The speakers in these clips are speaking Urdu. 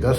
10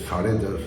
10:30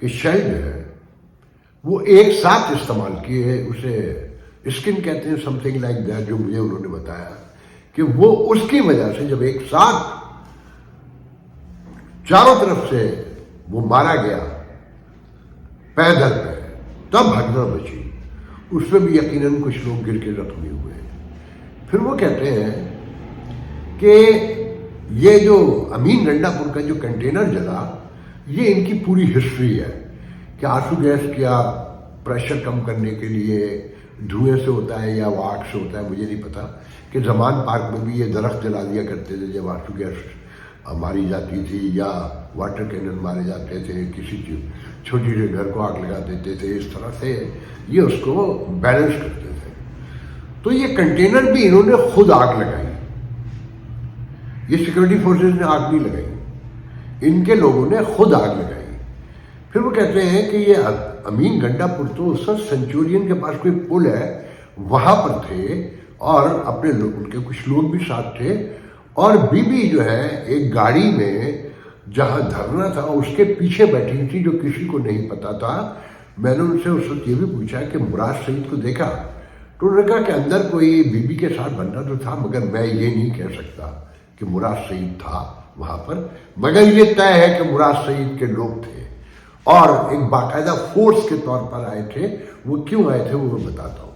کہ شیل جو ہے وہ ایک ساتھ استعمال کیے، اسے اسکن کہتے ہیں سم تھنگ لائک دیٹ، جو مجھے انہوں نے بتایا کہ وہ اس کی وجہ سے جب ایک ساتھ چاروں طرف سے وہ مارا گیا پیدل پہ تب بھگدڑ مچی، اس میں بھی یقیناً کچھ لوگ گر کے زخمی ہوئے۔ پھر وہ کہتے ہیں کہ یہ جو امین گنڈا پور کا جو کنٹینر جلا، یہ ان کی پوری ہسٹری ہے کہ آنسو گیس کیا پریشر کم کرنے کے لیے دھوئیں سے ہوتا ہے یا وہ آگ سے ہوتا ہے مجھے نہیں پتا، کہ زمان پارک میں بھی یہ درخت جلا دیا کرتے تھے جب آنسو گیس ماری جاتی تھی، یا واٹر کینن مارے جاتے تھے، کسی چھوٹی سے گھر کو آگ لگا دیتے تھے، اس طرح سے یہ اس کو بیلنس کرتے تھے۔ تو یہ کنٹینر بھی انہوں نے خود آگ لگائی، یہ سیکورٹی فورسز نے آگ نہیں لگائی، ان کے لوگوں نے خود آگ لگائی۔ پھر وہ کہتے ہیں کہ یہ امین گنڈا پور تو اس وقت سینچورین کے پاس کوئی پل ہے وہاں پر تھے، اور اپنے لوگ ان کے کچھ لوگ بھی ساتھ تھے، اور بی بی جو ہے ایک گاڑی میں جہاں دھرنا تھا اس کے پیچھے بیٹھی تھی، جو کسی کو نہیں پتا تھا۔ میں نے ان سے اس وقت یہ بھی پوچھا کہ مراد سعید کو دیکھا؟ تو انہوں نے کہا کہ اندر کوئی بی بی کے ساتھ بندہ تو تھا، مگر میں یہ نہیں کہہ سکتا کہ مراد سعید تھا وہاں پر، مگر یہ طے ہے کہ مراد سعید کے لوگ تھے اور ایک باقاعدہ فورس کے طور پر آئے تھے۔ وہ کیوں آئے تھے وہ میں بتاتا ہوں۔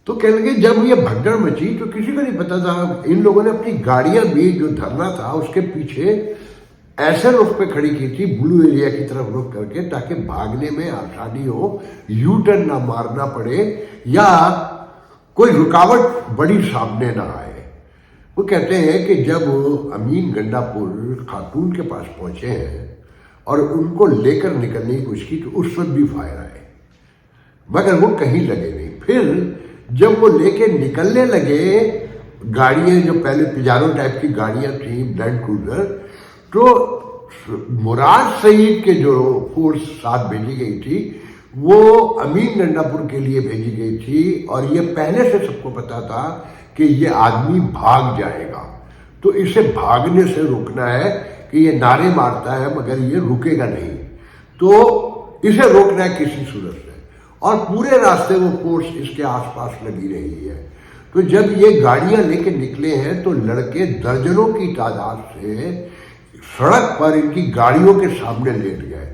تو کہنے لگے جب یہ بھگدڑ مچی تو کسی کو نہیں پتا تھا، ان لوگوں نے اپنی گاڑیاں بھی جو دھرنا تھا اس کے پیچھے ایسے رخ پہ کھڑی کی تھی بلو ایریا کی طرف رخ کر کے، تاکہ بھاگنے میں آسانی ہو، یو ٹرن نہ مارنا پڑے یا کوئی رکاوٹ بڑی سامنے نہ آئے۔ وہ کہتے ہیں کہ جب امین گنڈا پور خاتون کے پاس پہنچے ہیں اور ان کو لے کر نکلنے کی کوشش کی تو اس وقت بھی فائر آئے، مگر وہ کہیں لگے نہیں۔ پھر جب وہ لے کے نکلنے لگے گاڑیاں، جو پہلے پجارو ٹائپ کی گاڑیاں تھیں لینڈ کروزر، تو مراد سعید کے جو فورس ساتھ بھیجی گئی تھی وہ امین گنڈا پور کے لیے بھیجی گئی تھی، اور یہ پہلے سے سب کو پتا تھا کہ یہ آدمی بھاگ جائے گا، تو اسے بھاگنے سے روکنا ہے کہ یہ نعرے مارتا ہے مگر یہ رکے گا نہیں، تو اسے روکنا ہے کسی صورت سے، اور پورے راستے وہ فورس اس کے آس پاس لگی رہی ہے۔ تو جب یہ گاڑیاں لے کے نکلے ہیں تو لڑکے درجنوں کی تعداد سے سڑک پر ان کی گاڑیوں کے سامنے لیٹ گئے۔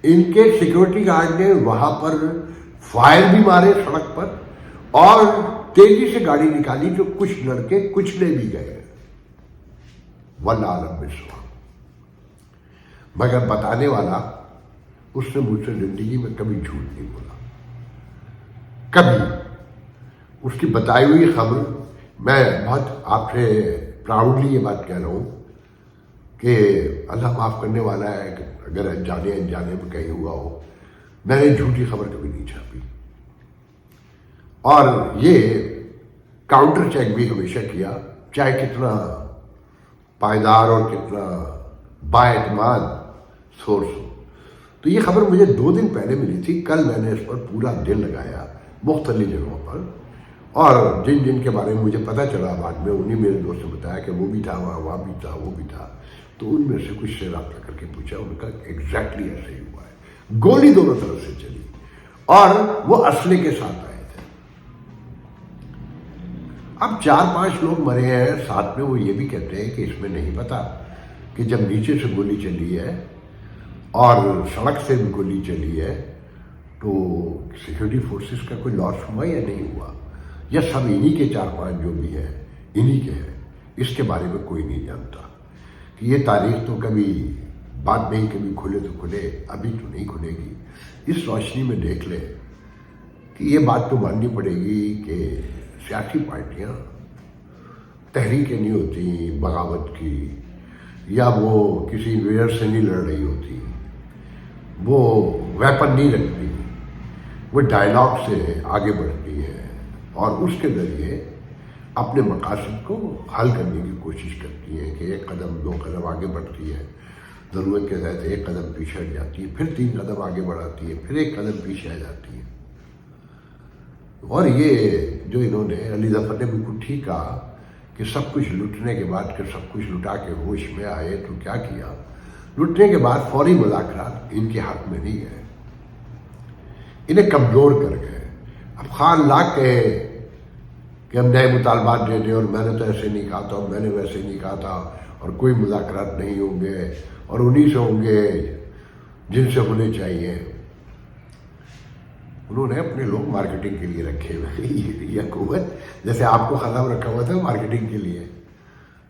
ان کے سیکورٹی گارڈ نے وہاں پر فائر بھی مارے سڑک پر، اور تیزی سے گاڑی نکالی تو کچھ لڑکے کچلے بھی گئے، واللہ عالم بالصواب۔ مگر بتانے والا اس نے مجھ سے زندگی میں کبھی جھوٹ نہیں بولا، کبھی۔ اس کی بتائی ہوئی خبر، میں بہت آپ سے پراؤڈلی یہ بات کہہ رہا ہوں کہ اللہ معاف کرنے والا ہے کہ اگر انجانے میں کہیں ہوا ہو، میں نے جھوٹی خبر کبھی نہیں چھاپی، اور یہ کاؤنٹر چیک بھی ہمیشہ کیا، چاہے کتنا پائیدار اور کتنا با اعتماد سورس ہو۔ تو یہ خبر مجھے 2 دن پہلے ملی تھی، کل میں نے اس پر پورا دل لگایا مختلف جگہوں پر، اور جن جن کے بارے میں مجھے پتہ چلا بعد میں انہیں میرے دوست نے بتایا کہ وہ بھی تھا وہاں بھی تھا وہ بھی تھا، تو ان میں سے کچھ سے رابطہ کر کے پوچھا، ان کا ایگزیکٹلی ایسے ہی ہوا ہے، گولی دونوں طرف سے چلی اور وہ اسلحے کے ساتھ آئے تھے۔ اب 4-5 لوگ مرے ہیں، ساتھ میں وہ یہ بھی کہتے ہیں کہ اس میں نہیں پتا کہ جب نیچے سے گولی چلی ہے اور سڑک سے بھی گولی چلی ہے تو سیکورٹی فورسز کا کوئی لاس ہوا یا نہیں ہوا، یا سب انہی کے 4-5 جو بھی ہیں انہی کے ہیں، اس کے بارے میں کوئی نہیں جانتا۔ کہ یہ تاریخ تو کبھی بعد میں ہی کبھی کھلے تو کھلے، ابھی تو نہیں کھلے گی۔ اس روشنی میں دیکھ لیں کہ یہ بات تو ماننی پڑے گی کہ سیاسی پارٹیاں تحریکیں نہیں ہوتی بغاوت کی، یا وہ کسی ویئر سے نہیں لڑ رہی ہوتی، وہ ویپن نہیں رکھتی، وہ ڈائلاگ سے آگے بڑھتی ہے اور اس کے ذریعے اپنے مقاصد کو حل کرنے کی کوشش کرتی ہے کہ 1 قدم 2 قدم آگے بڑھتی ہے، ضرورت کے تحت 1 قدم پیچھے ہٹ جاتی ہے، پھر 3 قدم آگے بڑھاتی ہے، پھر 1 قدم پیچھے آ جاتی ہے۔ اور یہ جو انہوں نے علی ظفر نے بالکل ٹھیک کہا کہ سب کچھ لٹنے کے بعد کہ سب کچھ لٹا کے ہوش میں آئے تو کیا کیا، لٹنے کے بعد فوری مذاکرات ان کے حق میں نہیں گئے، انہیں کمزور کر گئے۔ اب خان لاکھ کہے کہ ہم نئے مطالبات دے دیں اور میں نے تو ایسے نہیں کہا تھا اور میں نے ویسے نہیں کہا تھا اور کوئی مذاکرات نہیں ہوں گے اور انہی سے ہوں گے جن سے ہونے چاہیے۔ انہوں نے اپنے لوگ مارکیٹنگ کے لیے رکھے ہوئے، یہ حکومت جیسے آپ کو خزانہ رکھا ہوا تھا مارکیٹنگ کے لیے،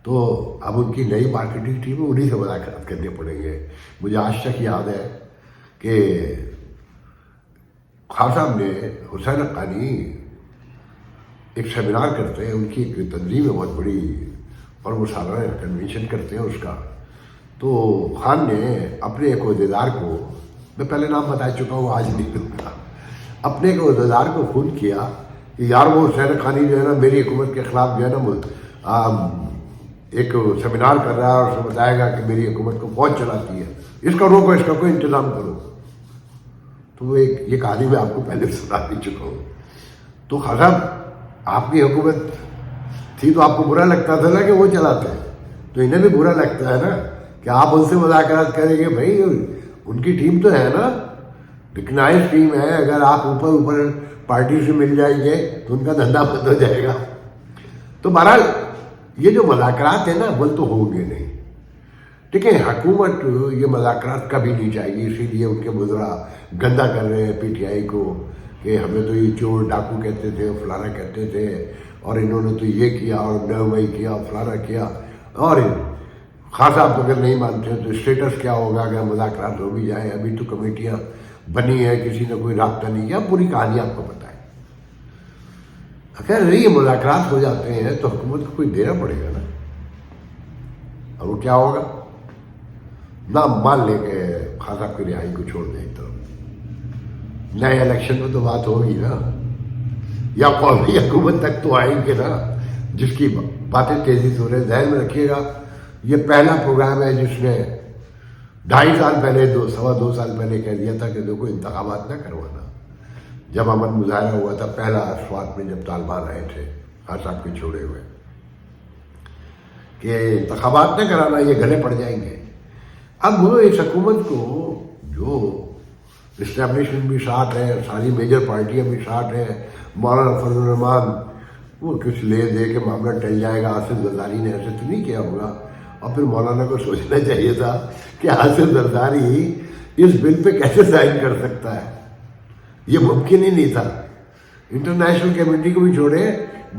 تو اب ان کی نئی مارکیٹنگ ٹیم ہے، انہی سے مذاکرات کرنے پڑیں گے۔ مجھے آج تک یاد ہے کہ خان صاحب نے حسین حقانی ایک سیمینار کرتے ہیں، ان کی ایک تنظیم ہے بہت بڑی اور وہ سالانہ کنونشن کرتے ہیں اس کا، تو خان نے اپنے ایک عہدیدار کو، میں پہلے نام بتا چکا ہوں آج نہیں کرتا، اپنے ایک عہدیدار کو فون کیا کہ یار وہ حسین حقانی جو ہے نا میری حکومت کے خلاف جو ہے نا ایک سیمینار کر رہا ہے اور اسے بتائے گا کہ میری حکومت کو فوج چلاتی ہے، اس کا روکو، اس کا کوئی انتظام کرو۔ تو وہ یہ کہانی میں آپ کو پہلے سنا بھی چکا ہوں۔ تو خان صاحب آپ کی حکومت تھی تو آپ کو برا لگتا تھا نا کہ وہ چلاتے ہیں، تو انہیں بھی برا لگتا ہے نا کہ آپ ان سے مذاکرات کریں گے۔ بھائی ان کی ٹیم تو ہے نا، ریکگنائز ٹیم ہے، اگر آپ اوپر پارٹی سے مل جائیں گے تو ان کا دھندا بند ہو جائے گا۔ تو بہرحال یہ جو مذاکرات ہیں نا وہ تو ہوں گے نہیں، ٹھیک ہے۔ حکومت یہ مذاکرات کبھی نہیں چاہیے، اسی لیے ان کے مظرا گندا کر رہے ہیں پی ٹی آئی کو کہ ہمیں تو یہ چور ڈاکو کہتے تھے، فلانا کہتے تھے، اور انہوں نے تو یہ کیا اور نوئی کیا، فلانا کیا۔ اور خان صاحب اگر نہیں مانتے ہیں تو اسٹیٹس کیا ہوگا اگر مذاکرات ہو بھی جائیں؟ ابھی تو کمیٹیاں بنی ہیں، کسی نے کوئی رابطہ نہیں کیا، پوری کہانی آپ کو پتہ ہے۔ اگر یہ مذاکرات ہو جاتے ہیں تو حکومت کو کوئی دینا پڑے گا نا، اور وہ کیا ہوگا؟ نہ مان لے کے خان صاحب کی رہائی کو چھوڑ دیں تو نئے الیکشن میں تو بات ہوگی نا، یا قومی حکومت تک تو آئیں گے نا، جس کی باتیں تیزی سے ہو رہے ہیں۔ ذہن میں رکھیے گا یہ پہلا پروگرام ہے جس نے 2.5 سال پہلے 2 سال پہلے کہہ دیا تھا کہ دیکھو انتخابات نہ کروانا۔ جب امن مظاہرہ ہوا تھا پہلا سوات میں، جب طالبان آئے تھے خان صاحب کے چھوڑے ہوئے، کہ انتخابات نہ کرانا، یہ گلے پڑ جائیں گے۔ اب وہ اس حکومت کو جو اسٹیبلشمنٹ بھی ساتھ ہے، ساری میجر پارٹیاں بھی ساتھ ہیں، مولانا فضل الرحمان وہ کچھ لے دے کے معاملہ ٹل جائے گا۔ آصف زرداری نے ایسے تو نہیں کیا ہوگا، اور پھر مولانا کو سوچنا چاہیے تھا کہ آصف زرداری اس بل پہ کیسے سائن کر سکتا ہے، یہ ممکن ہی نہیں تھا۔ انٹرنیشنل کمیونٹی کو بھی چھوڑے،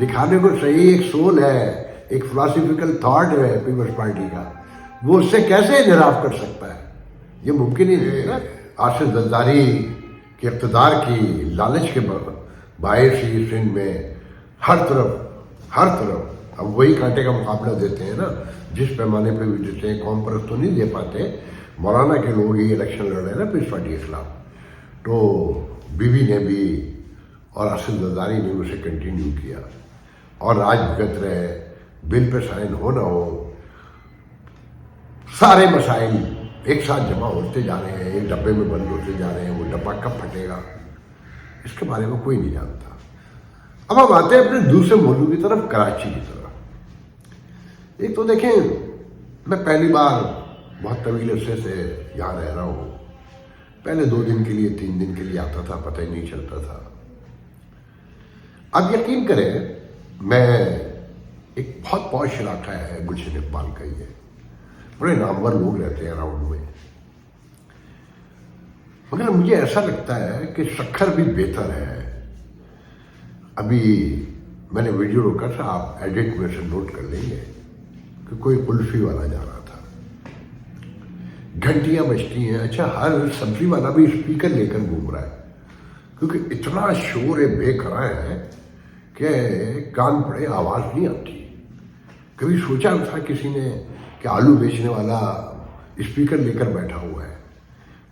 دکھانے کو صحیح ایک سول ہے، ایک فلاسفیکل تھاٹ ہے پیپلز پارٹی کا، وہ اس سے کیسے انحراف کر سکتا ہے؟ یہ ممکن ہی نہیں ہے نا۔ آصف زرداری کے اقتدار کی لالچ کے باعث ہی سندھ میں ہر طرف اب وہی کانٹے کا مقابلہ دیتے ہیں نا، جس پیمانے پہ بھی دیتے ہیں، قوم پرست تو نہیں دے پاتے۔ مولانا کے لوگ ہی الیکشن لڑ رہے ہیں نا پیپلز پارٹی کے خلاف، تو بی بی نے بھی اور آصف زرداری نے اسے کنٹینیو کیا، اور آج بھگت رہے، بل پہ سائن ہو نہ ہو، سارے مسائل ایک ساتھ جمع ہوتے جا رہے ہیں، ایک ڈبے میں بند ہوتے جا رہے ہیں۔ وہ ڈبہ کب پھٹے گا اس کے بارے میں کوئی نہیں جانتا۔ اب ہم آتے ہیں اپنے دوسرے موضوع کی طرف، کراچی کی طرف۔ ایک تو دیکھیں، میں پہلی بار بہت طویل عرصے سے یہاں رہ رہا ہوں، پہلے 2 دن کے لیے 3 دن کے لیے آتا تھا، پتہ ہی نہیں چلتا تھا۔ اب یقین کریں، میں ایک بہت پوش علاقہ ہے گلشن اقبال کا، یہ بڑے نامور لوگ رہتے ہیں اراؤنڈ میں، مگر مجھے ایسا لگتا ہے کہ سکھر بھی بہتر ہے۔ ابھی میں نے ویڈیو روکا تھا، آپ ایڈٹ میں سے نوٹ کر لیں گے کہ کوئی کلفی والا جا رہا تھا، گھنٹیاں بجتی ہیں، اچھا ہر سبزی والا بھی اسپیکر لے کر گھوم رہا ہے، کیونکہ اتنا شور بے قرار ہے کہ کان پڑے آواز نہیں آتی۔ کبھی سوچا تھا کسی نے کہ آلو بیچنے والا اسپیکر لے کر بیٹھا ہوا ہے،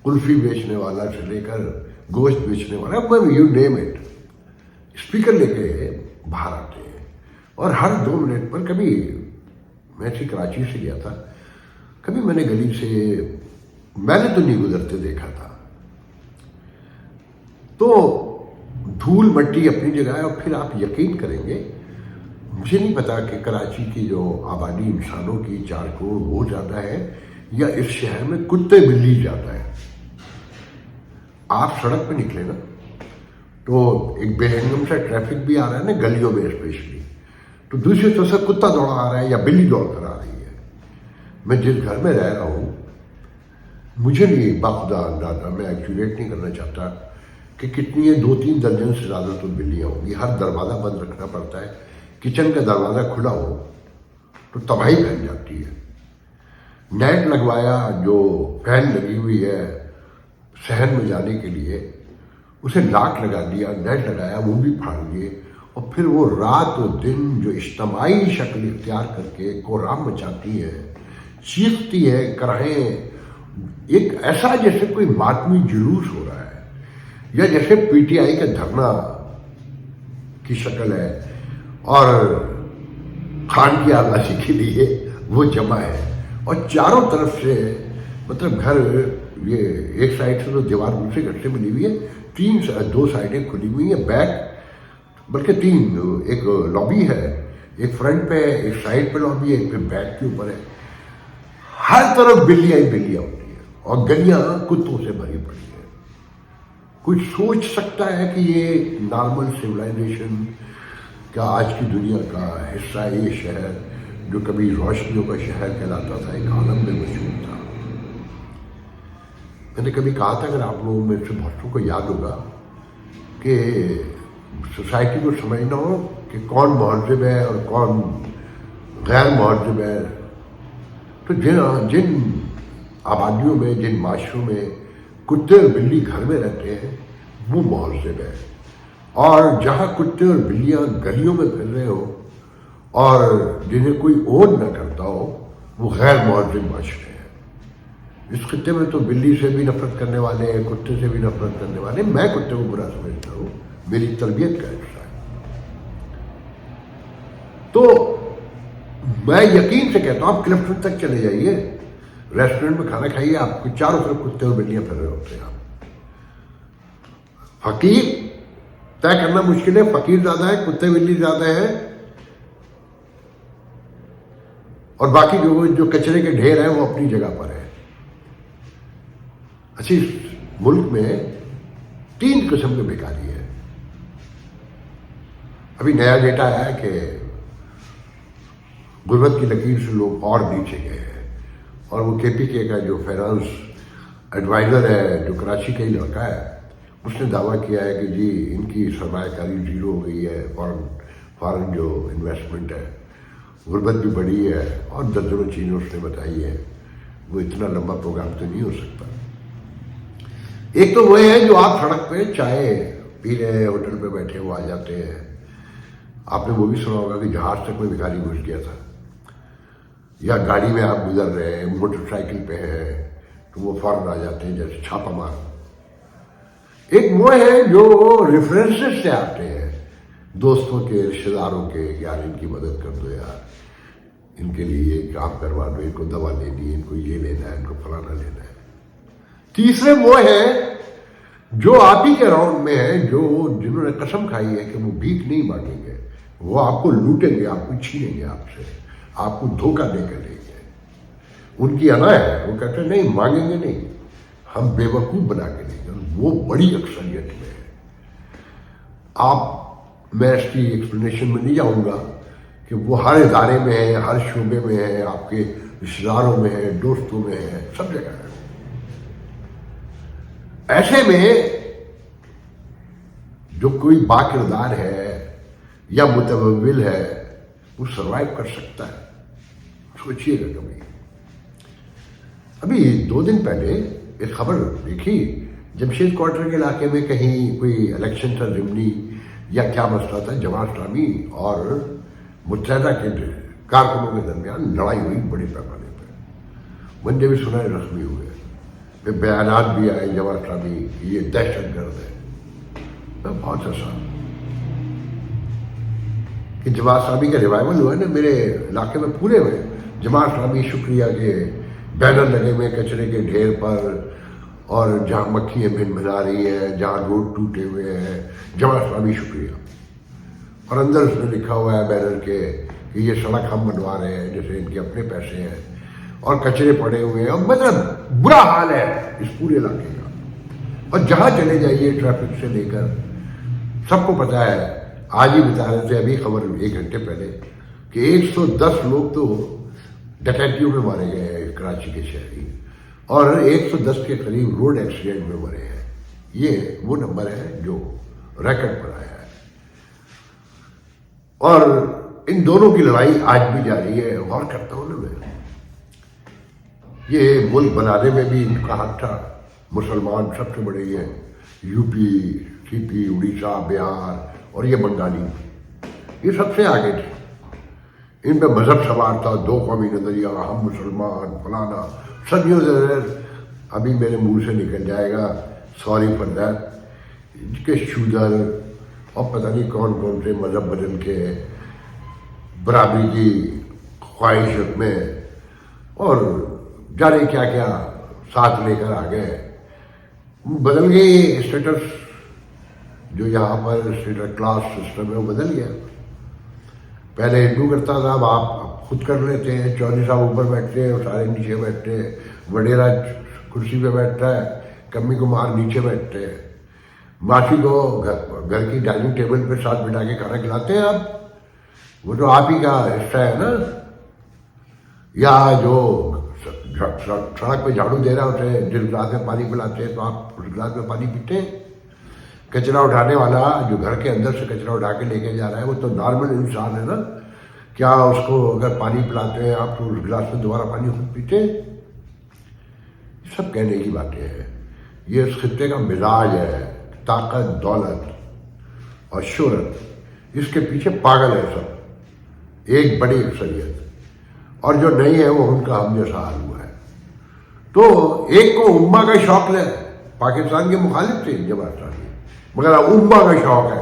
کلفی بیچنے والا سے لے کر گوشت بیچنے والا، یو نیم اٹ، اسپیکر لے کے باہر آتے ہیں، اور ہر 2 منٹ پر، کبھی میں کراچی سے گیا تھا، کبھی میں نے گلی سے، میں نے تو نہیں گزرتے دیکھا تھا۔ تو دھول مٹی اپنی جگہ ہے، اور پھر آپ یقین کریں گے، مجھے نہیں پتا کہ کراچی کی جو آبادی انسانوں کی 4 کروڑ وہ زیادہ ہے یا اس شہر میں کتے بلی زیادہ ہیں. آپ سڑک پہ نکلے نا تو ایک بے ہنگم سا ٹریفک بھی آ رہا ہے نا گلیوں میں اسپیشلی, تو دوسری طرف سے کتا دوڑا آ رہا ہے یا بلی دوڑ کر آ رہی ہے. میں جس گھر میں رہ رہا ہوں مجھے نہیں باخدا اندازہ, میں ایکچولیٹ نہیں کرنا چاہتا کہ کتنی ہے, 2-3 درجن سے زیادہ تو بلیاں ہوں گی. ہر دروازہ بند رکھنا پڑتا ہے, کچن کا دروازہ کھلا ہو تو تباہی پھیل جاتی ہے. نیٹ لگوایا, جو فین لگی ہوئی ہے صحن میں جانے کے لیے, اسے لاک لگا دیا, نیٹ لگایا, وہ بھی پھاڑ دیے, اور پھر وہ رات و دن جو اجتماعی شکل اختیار کر کے کورام مچاتی ہے, چیختی ہے, کراہیں, ایک ایسا جیسے کوئی ماتمی جلوس ہو رہا ہے یا جیسے پی ٹی آئی کا دھرنا کی شکل ہے اور خان کی آبادی کے لیے وہ جمع ہے. اور چاروں طرف سے مطلب گھر, یہ ایک سائڈ سے تو دیوار دوسرے گھر سے بنی ہوئی ہے, 2 سائڈیں کھلی ہوئی ہیں, بیک بلکہ 3, ایک لابی ہے, ایک فرنٹ پہ ہے, ایک سائڈ پہ لابی ہے, ایک پہ بیک کے اوپر ہے. ہر طرف بلیاں ہی بلیاں ہوتی ہیں اور گلیاں کتوں سے بھری پڑی ہیں. کوئی سوچ سکتا ہے کہ یہ نارمل سویلائزیشن کا آج کی دنیا کا حصہ ہے یہ شہر, جو کبھی روشنیوں کا شہر کہلاتا تھا, ایک عالم میں مشہور تھا. میں نے کبھی کہا تھا, اگر آپ لوگوں میں سے بہتوں کو یاد ہوگا, کہ سوسائٹی کو سمجھنا ہو کہ کون مہذب ہے اور کون غیر مہذب ہے, تو جن آبادیوں میں, جن معاشروں میں کتے اور بلی گھر میں رہتے ہیں وہ مہذب ہے, اور جہاں کتے اور بلیاں گلیوں میں پھر رہے ہو اور جنہیں کوئی اون نہ کرتا ہو وہ غیر مہذب معاشرے ہیں. اس خطے میں تو بلی سے بھی نفرت کرنے والے ہیں, کتے سے بھی نفرت کرنے والے. میں کتے کو برا سمجھتا ہوں, میری تربیت کا حصہ ہے. تو میں یقین سے کہتا ہوں, آپ کلفٹن تک چلے جائیے, ریسٹورنٹ میں کھانا کھائیے, آپ کو چاروں طرف کتے اور بلیاں پھر رہے ہوتے ہیں. فقیر طے کرنا مشکل ہے, فقیر زیادہ ہے, کتے بلی زیادہ ہیں, اور باقی جو کچرے کے ڈھیر ہیں وہ اپنی جگہ پر ہیں. اچھی, ملک میں 3 قسم کے بھکاری ہیں. ابھی نیا ڈیٹا ہے کہ غربت کی لکیر سے لوگ اور نیچے گئے ہیں, اور وہ کے پی کے کا جو فائنانس ایڈوائزر ہے, جو کراچی کا ہی لڑکا ہے, اس نے دعویٰ کیا ہے کہ جی ان کی سرمایہ کاری زیرو ہو گئی ہے, فارن جو انویسٹمنٹ ہے, غربت بھی بڑھی ہے, اور درجنوں چیزیں اس نے بتائی ہے. وہ اتنا لمبا پروگرام تو نہیں ہو سکتا. ایک تو وہ ہے جو آپ سڑک پہ چائے پی رہے ہیں, ہوٹل پہ بیٹھے وہ آ جاتے ہیں. آپ نے وہ بھی سنا ہوگا کہ جہاز تک میں بھکاری گھس گیا تھا, یا گاڑی میں آپ گزر رہے ہیں, موٹر سائیکل پہ ہیں, تو وہ فوراً آ جاتے ہیں جیسے چھاپا مار. ایک وہ ہے جو ریفرنسز سے آتے ہیں, دوستوں کے, رشتے داروں کے, یار ان کی مدد کر دو, یار ان کے لیے یہ کام کروا دو, ان کو دوا لینی ہے, ان کو یہ لینا ہے, ان کو فلانا لینا ہے. تیسرے وہ ہیں جو آپ ہی کے راؤنڈ میں ہیں, جنہوں نے قسم کھائی ہے کہ وہ بھیک نہیں مانگیں گے, وہ آپ کو لوٹیں گے, آپ کو چھینیں گے آپ سے, آپ کو دھوکہ دے کر لیں گے. ان کی انا ہے, وہ کہتے ہیں نہیں مانگیں گے نہیں, ہم بے وقوف بنا کے لیں گے. وہ بڑی اکثریت میں ہے. میں اس کی ایکسپلینیشن میں نہیں جاؤں گا کہ وہ ہر ادارے میں ہے, ہر شعبے میں ہے, آپ کے رشتے داروں میں ہے, دوستوں میں ہے, سب جگہ ہے. ایسے میں جو کوئی با کردار ہے یا متول ہے وہ سروائیو کر سکتا ہے. سوچئے گا کبھی. ابھی 2 دن پہلے ایک خبر دیکھی, جمشید کوارٹر کے علاقے میں کہیں کوئی الیکشن تھا ضمنی یا کیا مسئلہ تھا, جماعت اسلامی اور متحدہ کے کارکنوں کے درمیان لڑائی ہوئی بڑے پیمانے پہ. بندے بھی سنا رسمی ہوئے, پھر بیانات بھی آئے جماعت اسلامی یہ دہشت گرد ہے. میں بہت ہنسا کہ جماعت اسلامی کا ریوائول ہوا ہے نا میرے علاقے میں پورے میں. جماعت اسلامی شکریہ کے بینر لگے ہوئے کچرے کے ڈھیر پر, اور جہاں مکھیاں بھنا رہی ہیں, جہاں روڈ ٹوٹے ہوئے ہیں, جماعت اسلامی شکریہ. اور اندر اس میں لکھا ہوا ہے بینر کے کہ یہ سڑک ہم بنوا رہے ہیں, جیسے ان کے اپنے پیسے ہیں. اور کچرے پڑے ہوئے ہیں، اور مطلب برا حال ہے اس پورے علاقے کا. اور جہاں چلے جائیے ٹریفک سے لے کر، سب کو پتہ ہے. آج ہی بتا رہے تھے ابھی خبر 1 گھنٹے پہلے کہ 110 لوگ تو ڈکیتیوں میں مارے گئے ہیں کراچی کے شہری، اور 110 کے قریب روڈ ایکسیڈنٹ میں مرے ہیں. یہ وہ نمبر ہے جو ریکارڈ پر آیا ہے. اور ان دونوں کی لڑائی آج بھی جاری ہے. غور کرتا ہوں نا میں، یہ ملک بنانے میں بھی ان کا حق تھا. مسلمان سب سے بڑے یہ یو پی، سی پی، اڑیسہ، بہار اور یہ بنگالی، یہ سب سے آگے تھے. ان پہ مذہب سوار تھا، 2 قومی نظریہ، ہم مسلمان فلانا صدیوں سے. ابھی میرے منہ سے نکل جائے گا سوری فار دیٹ کہ شودر اور پتہ نہیں کون کون سے مذہب بدل کے برابری کی خواہش میں اور جانے کیا کیا ساتھ لے کر آ گئے. بدل گئی اسٹیٹس، جو یہاں پر اسٹیٹس کلاس سسٹم ہے وہ بدل گیا. پہلے ہندو کرتا تھا، اب آپ خود کر لیتے ہیں. چودھری صاحب اوپر بیٹھتے ہیں، سارے نیچے بیٹھتے ہیں. وڈیرا کرسی پہ بیٹھتا ہے، کمی کمار نیچے بیٹھتے ہیں. ماسی کو گھر کی ڈائننگ ٹیبل پہ ساتھ بٹھا کے کھانا کھلاتے ہیں آپ. وہ تو آپ ہی کا حصہ ہے نا. یا جو سڑک پہ جھاڑو دے رہا ہوتے ہیں، جس گلاس میں پانی پلاتے ہیں تو آپ اس گلاس میں پانی پیتے ہیں. کچرا اٹھانے والا جو گھر کے اندر سے کچرا اٹھا کے لے کے جا رہا ہے وہ تو نارمل انسان ہے نا. کیا اس کو اگر پانی پلاتے ہیں آپ تو اس گلاس میں دوبارہ پانی خود پیتے ہیں؟ سب کہنے کی باتیں ہیں. یہ اس خطے کا مزاج ہے. طاقت، دولت اور شہرت، اس کے پیچھے پاگل ہے سب، ایک بڑی اکثریت. اور جو نہیں ہے وہ ان کا ہم جیسا حال ہوا ہے. تو ایک کو امہ کا شوق ہے. پاکستان کے مخالف تھے جب آسانی، مگر امہ کا شوق ہے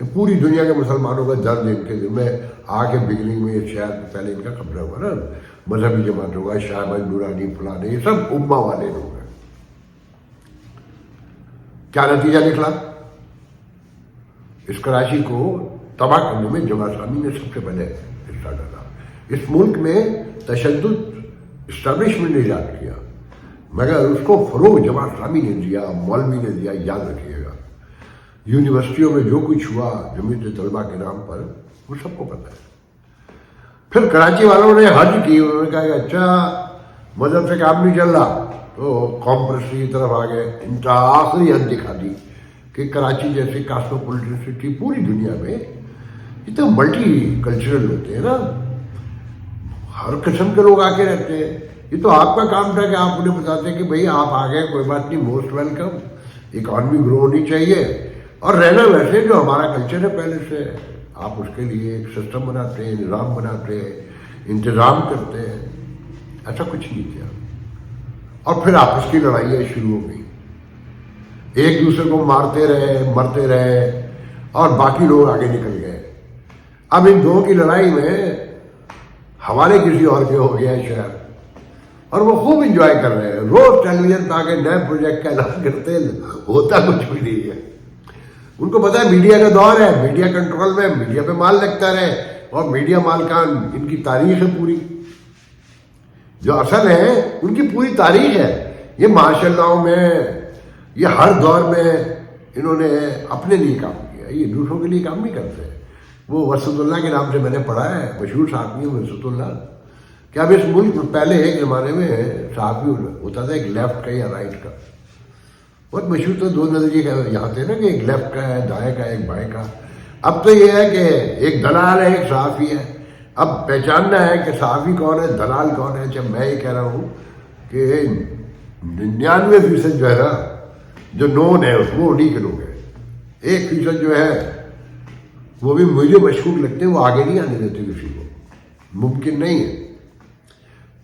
کہ پوری دنیا کے مسلمانوں کا درد ان کے دل میں آ کے بگننگ میں شہر میں پہلے ان کا قبضہ ہوا نا. مذہبی جماعت ہوگا، شاہ بھائی نورانی فلانے، یہ سب امہ والے لوگ ہیں. کیا نتیجہ نکلا؟ اس کراچی کو تباہ کرنے میں جماعت اسلامی نے سب سے پہلے حصہ ڈالا. اس ملک میں تشدد اسٹیبلشمنٹ نے ایجاد کیا، مگر اس کو فروغ جماعت اسلامی نے دیا، مولوی نے دیا. یاد رکھیے گا یونیورسٹیوں میں جو کچھ ہوا جمعیت طلبہ کے نام پر وہ سب کو پتہ ہے. پھر کراچی والوں نے حج کی، انہوں نے کہا کہ اچھا مذہب سے کام نہیں چل رہا تو قوم پرستی کی طرف آ گئے. انتہا آخری حد دکھا دی کہ کراچی جیسی کاسموپولیٹن سٹی پوری دنیا میں یہ تو ملٹی کلچرل ہوتے ہیں نا، ہر قسم کے لوگ آ کے رہتے ہیں. یہ تو آپ کا کام تھا کہ آپ انہیں بتاتے کہ بھئی آپ آ گئے، کوئی بات نہیں، موسٹ ویلکم، اکانومی گرو ہونی چاہیے اور رہنا ویسے جو ہمارا کلچر ہے پہلے سے. آپ اس کے لیے ایک سسٹم بناتے ہیں، نظام بناتے ہیں، انتظام کرتے ہیں. ایسا کچھ نہیں کیا. اور پھر آپس کی لڑائیاں شروع ہو گئی، ایک دوسرے کو مارتے رہے، مرتے رہے اور باقی لوگ آگے نکل گئے. اب ان دونوں کی لڑائی میں حوالے کسی اور کے ہو گیا ہے شہر، اور وہ خوب انجوائے کر رہے ہیں. روز ٹیلی ویژن پہ آگے نئے پروجیکٹ کا اعلان کرتے ہیں، ہوتا کچھ بھی نہیں ہے. ان کو پتا ہے میڈیا کا دور ہے، میڈیا کنٹرول میں، میڈیا پہ مال لگتا رہے، اور میڈیا مالکان ان کی تاریخ ہے پوری، جو اصل ہے ان کی پوری تاریخ ہے. یہ معاشی اللہ میں، یہ ہر دور میں انہوں نے اپنے لیے کام کیا، یہ دوسروں کے لیے کام نہیں کرتے. وہ وسط اللہ کے نام سے میں نے پڑھا ہے، مشہور صحافی ہے وسط اللہ. کہ اب اس ملک میں پہلے ایک زمانے میں صحافی ہوتا تھا ایک لیفٹ کا یا رائٹ کا، بہت مشہور تھا. 2 نظریے کا یہاں تھے نا کہ ایک لیفٹ کا ہے، دائیں کا، ایک بائیں کا. اب تو یہ ہے کہ ایک دلال ہے، ایک صحافی ہے. اب پہچاننا ہے کہ صحافی کون ہے، دلال کون ہے. جب میں یہ کہہ رہا ہوں کہ 99% جو ہے نا جو نون ہے وہ انہیں کے لوگ ہیں. 1% جو ہے وہ بھی مجھے مشکوک لگتے ہیں، وہ آگے نہیں آنے دیتے کسی کو، ممکن نہیں ہے.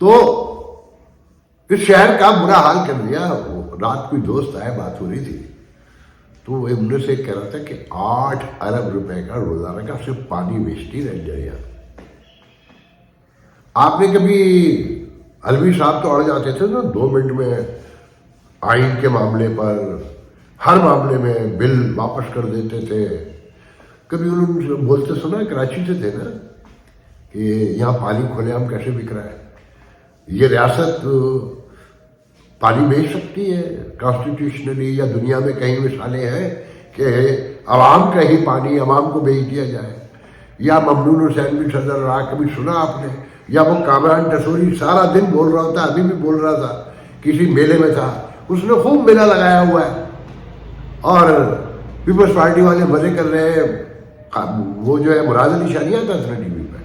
تو اس شہر کا برا حال کر دیا. رات کوئی دوست آئے، بات ہو رہی تھی تو وہ ان میں سے کہہ رہا تھا کہ 8 ارب روپے کا روزانہ کا صرف پانی بیچتی رہ جائے. آپ نے کبھی الوی صاحب تو اڑ جاتے تھے نا 2 منٹ میں آئین کے معاملے پر، ہر معاملے میں بل واپس کر دیتے تھے. کبھی انہوں نے بولتے سنا، کراچی سے تھے نا، کہ یہاں پانی کھلے عام کیسے بک رہا ہے. یہ ریاست پانی بیچ سکتی ہے کانسٹیٹیوشنلی، یا دنیا میں کہیں مثالیں ہیں کہ عوام کا ہی پانی عوام کو بیچ دیا جائے؟ یا ممنون حسین بھی صدر رہا، کبھی سنا آپ نے؟ یا وہ کامران ٹسوری سارا دن بول رہا ہوتا، ابھی بھی بول رہا تھا، کسی میلے میں تھا، اس نے خوب میلہ لگایا ہوا ہے، اور پیپلز پارٹی والے مزے کر رہے ہیں۔ وہ جو ہے مراد علی شاہ نہیں آتا ٹی وی پہ،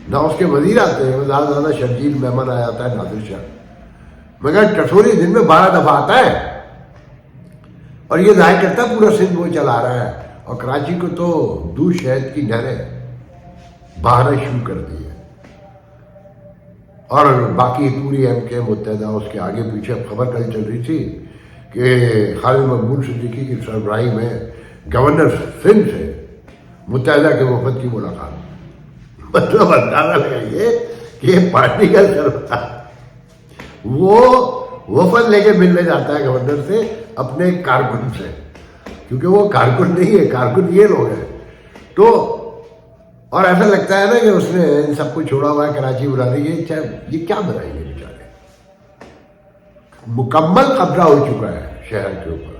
نہ اس کے وزیر آتے ہیں، زیادہ زیادہ شرجیل مہمان آ جاتا ہے نادر شاہ، مگر ٹسوری دن میں 12 دفعہ آتا ہے، اور یہ ظاہر کرتا ہے پورا سندھ وہ چلا رہا ہے، اور کراچی کو تو دودھ شہد کی نہریں بہانا شروع کر دی ہے، اور باقی پوری ایم کے متحدہ اس کے آگے پیچھے خبر کل چل رہی تھی کہ خالد مقبول صدیقی کی سربراہی میں گورنر سندھ سے متحدہ کے وفد کی ملاقات۔ مطلب اندازہ لگائیے کہ یہ پارٹی کا سربراہ وہ وفد لے کے ملنے جاتا ہے گورنر سے اپنے کارکن سے، کیونکہ وہ کارکن نہیں ہے، کارکن یہ لوگ ہیں۔ تو اور ایسا لگتا ہے نا کہ اس نے ان سب کو چھوڑا ہوا ہے کراچی بنانے کے، یہ کیا بنائیں گے بیچارے؟ مکمل قبضہ ہو چکا ہے شہر کے اوپر،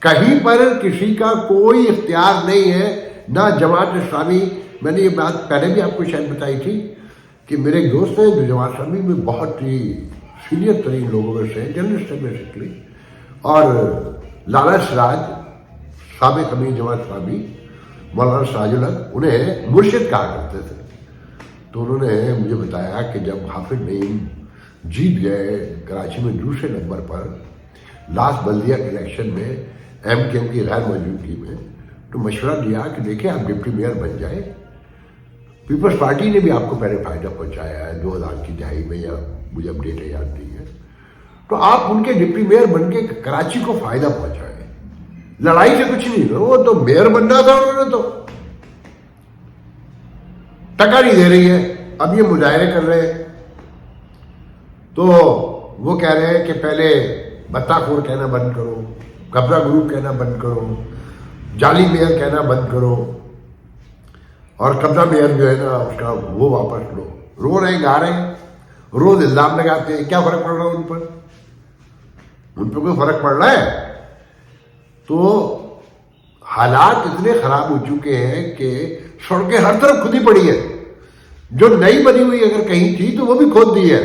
کہیں پر کسی کا کوئی اختیار نہیں ہے، نہ جماعت اسلامی۔ میں نے یہ بات پہلے بھی آپ کو شاید بتائی تھی کہ میرے ایک دوست ہیں جو جماعت اسلامی میں بہت ہی سینئر ترین لوگوں میں سے، جرنلسٹ ہے بیسکلی، اور لالا سراج سابق امیر جماعت اسلامی مولانا سراج الحق انہیں مرشد کہا کرتے تھے۔ تو انہوں نے مجھے بتایا کہ جب حافظ نعیم جیت گئے کراچی میں دوسرے نمبر پر لاسٹ بلدیہ کے الیکشن میں ایم کے ایم کی غیر موجودگی میں، تو مشورہ دیا کہ دیکھیں آپ ڈپٹی میئر بن جائیں۔ پیپلز پارٹی نے بھی آپ کو پہلے فائدہ پہنچایا ہے 2000 کی دہائی میں، یا مجھے اب ڈیٹ یاد نہیں ہے، تو آپ ان کے ڈپٹی میئر بن کے کراچی کو فائدہ پہنچائیں۔ لڑائی سے کچھ نہیں، وہ تو میئر بننا تھا، انہوں نے تو ٹکا نہیں دے رہی ہے۔ اب یہ مظاہرے کر رہے ہیں تو وہ کہہ رہے ہیں کہ پہلے بتا خور کہنا بند کرو، قبضہ گروپ کہنا بند کرو، جعلی میئر کہنا بند کرو، اور قبضہ میئر جو ہے نا اس کا وہ واپس لو۔ رو رہے گا رہے ہیں، روز الزام لگاتے ہیں، کیا فرق پڑ رہا ہے ان پر؟ ان پہ کوئی فرق پڑ رہا ہے؟ تو حالات اتنے خراب ہو چکے ہیں کہ سڑکیں ہر طرف کھدی پڑی ہے، جو نئی بنی ہوئی اگر کہیں تھی تو وہ بھی کھود دی ہے۔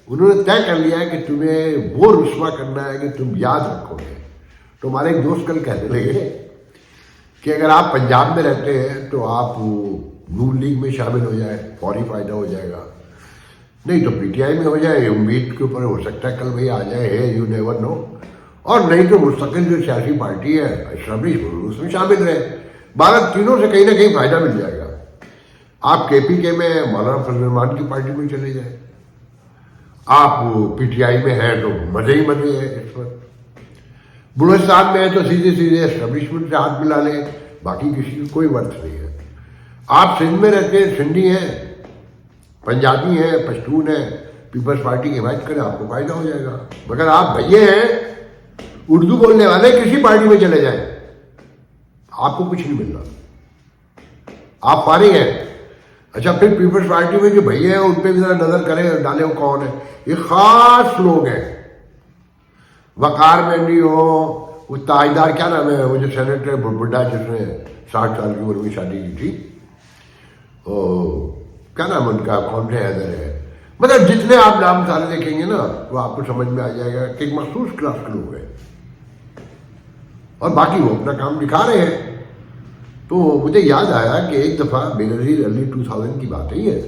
انہوں نے طے کر لیا ہے کہ تمہیں وہ رسوا کرنا ہے کہ تم یاد رکھو گے۔ تو ہمارے ایک دوست کل کہنے لگے کہ اگر آپ پنجاب میں رہتے ہیں تو آپ نون لیگ میں شامل ہو جائے، فوری فائدہ ہو جائے گا، نہیں تو پی ٹی آئی میں ہو جائے، امید کے اوپر ہو سکتا ہے کل بھائی آ جائے، ہے یو نیور نو، اور نہیں تو مستقل جو سیاسی پارٹی ہے اسلامی اس میں شامل رہے۔ بھارت تینوں سے کہیں نہ کہیں فائدہ مل جائے گا۔ آپ کے پی کے میں مولانا فضل الرحمان کی پارٹی میں چلے جائیں، آپ پی ٹی آئی میں ہیں تو مزے ہی مزے ہیں اس وقت، بلوچستان میں ہے تو سیدھے سیدھے اسٹیبلشمنٹ سے ہاتھ ملا لیں، باقی کسی کی کوئی ورث نہیں ہے۔ آپ سندھ میں رہتے ہیں، سندھی ہیں، پنجابی ہیں، پشتون ہیں، پیپلز پارٹی کی حمایت کریں، آپ کو فائدہ ہو جائے گا۔ مگر آپ بھئیے ہیں، اردو بولنے والے، کسی پارٹی میں چلے جائیں، آپ کو کچھ نہیں مل رہا، آپ فارغ ہیں۔ اچھا پھر پیپلز پارٹی میں جو بھئیے ہیں ان پہ بھی ذرا نظر کریں، ڈالیں وہ کون ہے۔ یہ خاص لوگ ہیں، وقار مہندی ہو، وہ تاجدار کیا نام ہے وہ جو سینیٹر بڈھا جس نے 60 سال کی عمر میں شادی کی تھی، کیا نام ان کا، کون سے حیدر ہے، مطلب جتنے آپ نام سارے دیکھیں گے نا وہ آپ کو سمجھ میں آ جائے گا کہ ایک مخصوص کلاس کے لوگ ہیں، اور باقی وہ اپنا کام دکھا رہے ہیں۔ تو مجھے یاد آیا کہ ایک دفعہ بے نظیر ارلی 2000 کی بات ہے،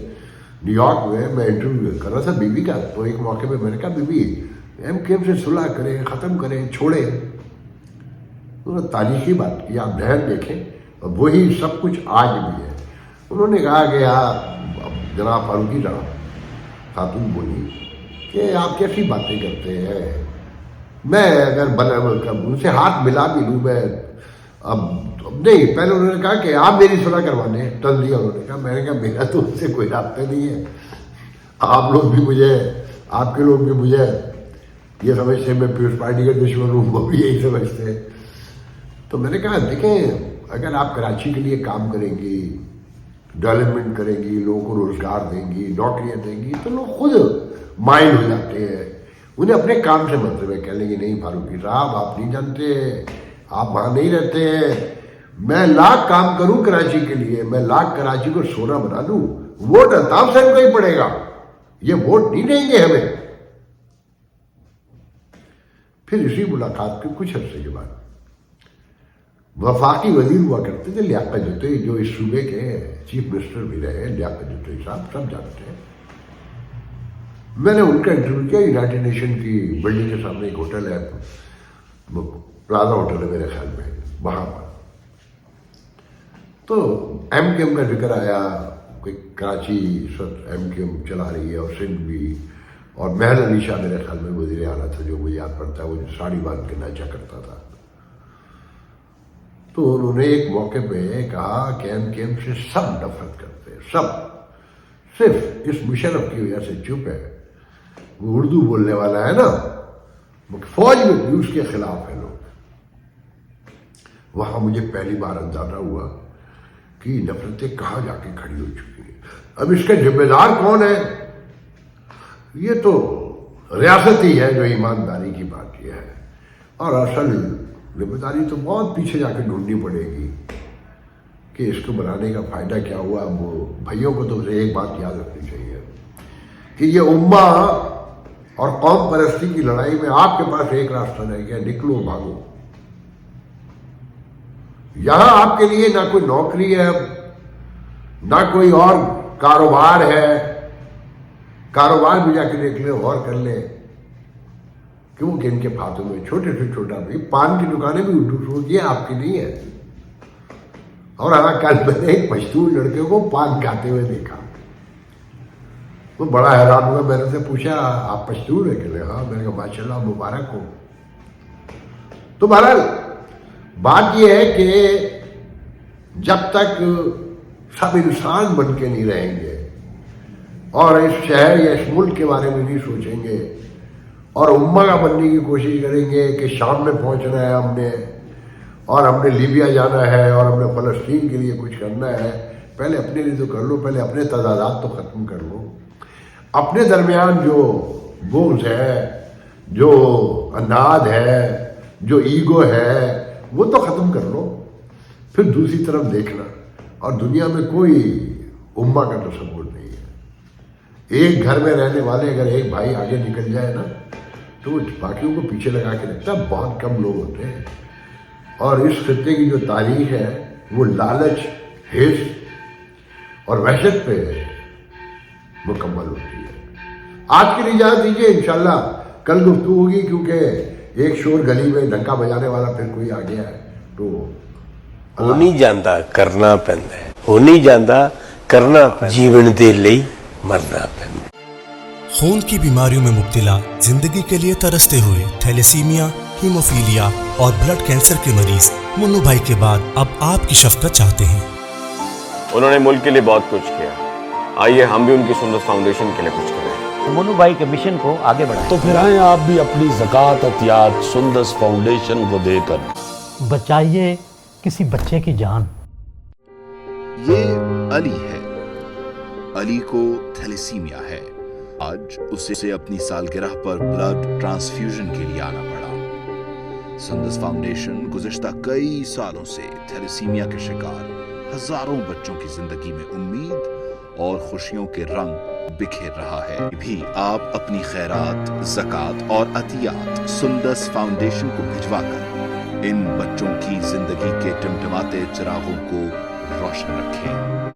نیو یارک میں میں انٹرویو کر رہا تھا بیوی کا، تو ایک موقع پہ میں نے کہا بیوی ایم کیو ایم سے صلح کریں، ختم کریں، چھوڑیں۔ انہوں نے تاریخی بات کی، آپ ذہن دیکھیں، اور وہی سب کچھ آج بھی ہے۔ انہوں نے کہا کہ جناب فاروقی صاحب، خاتون بولی کہ آپ کیسی باتیں کرتے ہیں، میں اگر ان سے ہاتھ ملا بھی لوں میں اب نہیں۔ پہلے انہوں نے کہا کہ آپ میری صلح کروانے ہیں، ٹل دیا انہوں نے کہا، میں نے کہا میرا تو ان سے کوئی رابطہ نہیں ہے، آپ لوگ بھی مجھے، آپ کے لوگ بھی مجھے یہ سمجھتے ہیں میں پیپلز پارٹی کا دشمن ہوں، وہ بھی یہی سمجھتے ہیں۔ تو میں نے کہا دیکھیں اگر آپ کراچی کے لیے کام کریں گی ڈیولپمنٹ کریں گی، لوگوں کو روزگار دیں گی، نوکریاں دیں گی، تو لوگ خود مائل ہو جاتے ہیں، انہیں اپنے کام سے مطلب ہے، کہہ لیں گے نہیں فاروقی صاحب آپ نہیں جانتے، آپ وہاں نہیں رہتے ہیں، میں لاکھ کام کروں کراچی کے لیے، میں لاکھ کراچی کو سونا بنا دوں، ووٹ الطاف صاحب کو ہی پڑے گا، یہ ووٹ نہیں دیں گے ہمیں۔ پھر اسی ملاقات کے کچھ عرصے کے بعد وفاقی وزیر ہوا کرتے تھے لیاقت جتوئی، جو اس صوبے کے چیف منسٹر بھی رہے، لیاقت جتوئی صاحب سب جانتے ہیں۔ میں نے ان کا انٹرویو کیا یونائٹڈ نیشن کی بلڈنگ کے سامنے ایک ہوٹل ہے، پلازا ہوٹل ہے میرے خیال میں، وہاں پر تو ایم کیو ایم کا ذکر آیا کہ کراچی اس وقت ایم کیو ایم چلا رہی ہے اور سندھ بھی، اور محل علی شاہ میرے خیال میں وزیر اعلیٰ تھا، جو مجھے یاد پڑتا ہے، وہ جو ساڑی باندھ کے ناچا کرتا تھا۔ تو انہوں نے ایک موقع پہ کہا کہ ایم کیو ایم سے سب نفرت کرتے ہیں، سب، صرف اس مشرف کی وجہ سے چپ ہے، وہ اردو بولنے والا ہے نا، فوج میں بھی اس کے خلاف ہے لوگ۔ وہاں مجھے پہلی بار اندازہ ہوا کہ نفرتیں کہاں جا کے کھڑی ہو چکی ہیں۔ اب اس کا ذمہ دار کون ہے؟ یہ تو ریاست ہی ہے جو ایمانداری کی بات یہ ہے، اور اصل ذمہ داری تو بہت پیچھے جا کے ڈھونڈنی پڑے گی کہ اس کو بنانے کا فائدہ کیا ہوا۔ وہ بھائیوں کو تو اسے ایک بات یاد رکھنی چاہیے کہ یہ امہ اور قوم پرستی کی لڑائی میں آپ کے پاس ایک راستہ رہ گیا، نکلو بھاگو۔ یہاں آپ کے لیے نہ کوئی نوکری ہے، نہ کوئی اور کاروبار ہے، کاروبار بھی جا کے دیکھ لیں، غور کر لیں، کیونکہ ان کے ہاتھوں میں چھوٹے سے چھوٹا بھی پان کی دکانیں بھی اردو شروع کی آپ کی نہیں ہے۔ اور ہاں کل میں نے ایک پشتون لڑکے کو پان کھاتے ہوئے دیکھا، وہ بڑا حیران ہوا، میں نے سے پوچھا آپ پشتون ہیں؟ کہ ہاں، میں نے کہا ماشاءاللہ مبارک ہو۔ تو بہرحال بات یہ ہے کہ جب تک سب انسان بن کے نہیں رہیں گے اور اس شہر یا اس ملک کے بارے میں نہیں سوچیں گے اور امہ کا بننے کی کوشش کریں گے کہ شام میں پہنچنا ہے ہم نے، اور ہم نے لیبیا جانا ہے، اور ہم نے فلسطین کے لیے کچھ کرنا ہے، پہلے اپنے لیے تو کر لو، پہلے اپنے تضادات تو ختم کر لو، اپنے درمیان جو بغض ہے، جو اناد ہے، جو ایگو ہے، وہ تو ختم کر لو، پھر دوسری طرف دیکھنا۔ اور دنیا میں کوئی امہ کا تصور نہیں ہے۔ ایک گھر میں رہنے والے اگر ایک بھائی آگے نکل جائے نا تو وہ باقیوں کو پیچھے لگا کے رکھتا ہے، بہت کم لوگ ہوتے ہیں۔ اور اس خطے کی جو تاریخ ہے وہ لالچ، حرص اور وحشت پہ مکمل ہوتی ہے۔ آج کے لیے اجازت دیجیے، انشاءاللہ کل گفتگو ہوگی، کیونکہ ایک شور گلی میں ڈنکا بجانے والا پھر کوئی آ گیا ہے، تو ہو نہیں جانتا کرنا پیندا ہے، ہو نہیں جانتا کرنا جیون دے لئی مرنا پیندا۔ خون کی بیماریوں میں مبتلا، زندگی کے لیے ترستے ہوئے تھیلیسیمیا، ہیموفیلیا اور بلڈ کینسر کے مریض منو بھائی کے بعد اب آپ کی شفقت چاہتے ہیں۔ انہوں نے ملک کے لیے بہت کچھ کیا، آئیے ہم بھی ان کی سندس فاؤنڈیشن کے لیے کچھ کریں، منو بھائی کے مشن کو آگے بڑھائیں۔ تو پھر آئیں آپ بھی اپنی زکوٰۃ عطیات سندس فاؤنڈیشن کو دے کر بچائیے کسی بچے کی جان۔ یہ علی ہے، علی کو تھیلیسیمیا ہے۔ آج اسے اپنی سالگرہ پر بلڈ ٹرانسفیوژن کے لیے آنا پڑا۔ سندس فاؤنڈیشن گزشتہ کئی سالوں سے تھیلیسیمیا کے شکار ہزاروں بچوں کی زندگی میں امید اور خوشیوں کے رنگ بکھیر رہا ہے۔ بھی آپ اپنی خیرات، زکوٰۃ اور عطیات سندس فاؤنڈیشن کو بھجوا کر ان بچوں کی زندگی کے ٹمٹماتے چراغوں کو روشن رکھیں۔